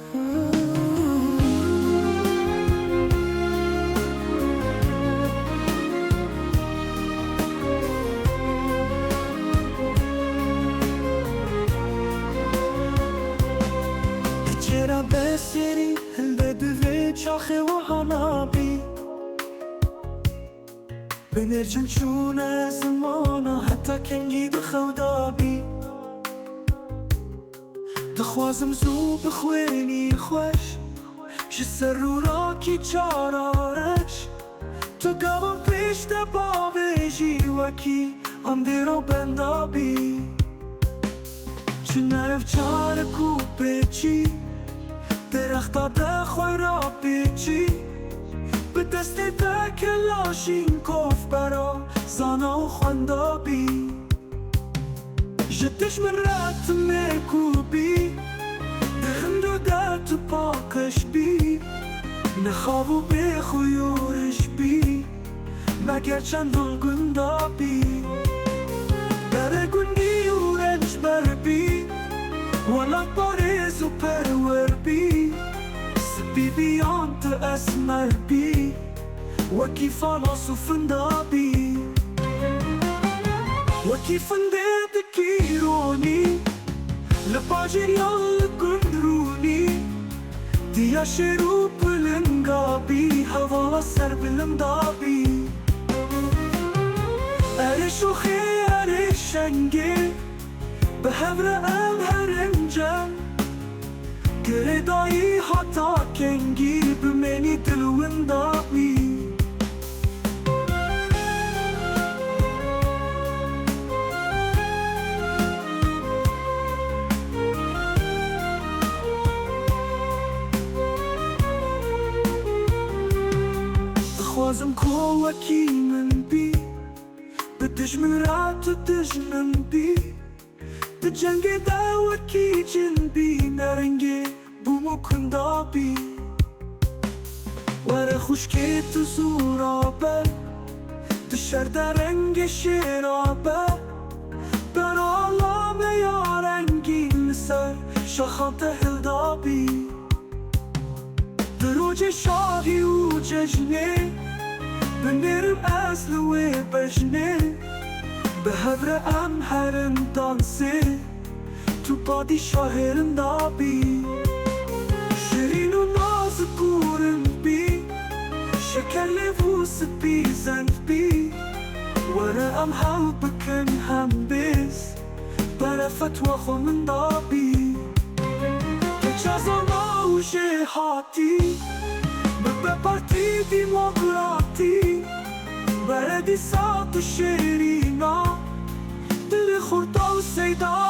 چرا بسیری بدوی چاخه و حنابی بنرجن چون زمانا حتی کنگی بخودابی دخوازم زو بخوینی خوش جسر رو را کی چارارش تو گوام پیش دبا بجی وکی آمده رو بندابی چون نرف چار کو بچی درختا دخوی را بچی به دست دکلاشین کف برا زانا و خواندابی جدش من رات مکوبی دخندو در تو پاکش بی نخوابو به خویورش بی مگر چندون گندابی بره گندی و رنج بر بی ولا بارز و پرور بی سبی بیان تا اسمر بی وکی فالاس و فندابی وکی فنده دکیرونی لباجر یال گندرونی دیا شروع بلنگابی هوالا سر بلندابی ارش و خیر شنگه به هفر ام هرنجم گره دایی حتا کنگی بمنی دلوندابی خوازم کو وکی من بی بدش من رات دجنن بی دجنگ دا وکی جن بی نرنگی بومو کندابی وره خوشکی تو زورابه دشر درنگ شیرابه بر آلام یا رنگین سر شاخانت هلدابی دروج شاهی و ججنه بنرم اصل و بجنه به هفر ام هرم دانسه تو بادی شاهرم دابی شیرین و ناز گورم بی شکر لفوس بی زند بی وره ام حل بکن هم بیز بره فتوه خو من دابی کچازانا و جهاتی به پارتی دیموکراتی بره دی سات و شیرینا دل خورد و سیدا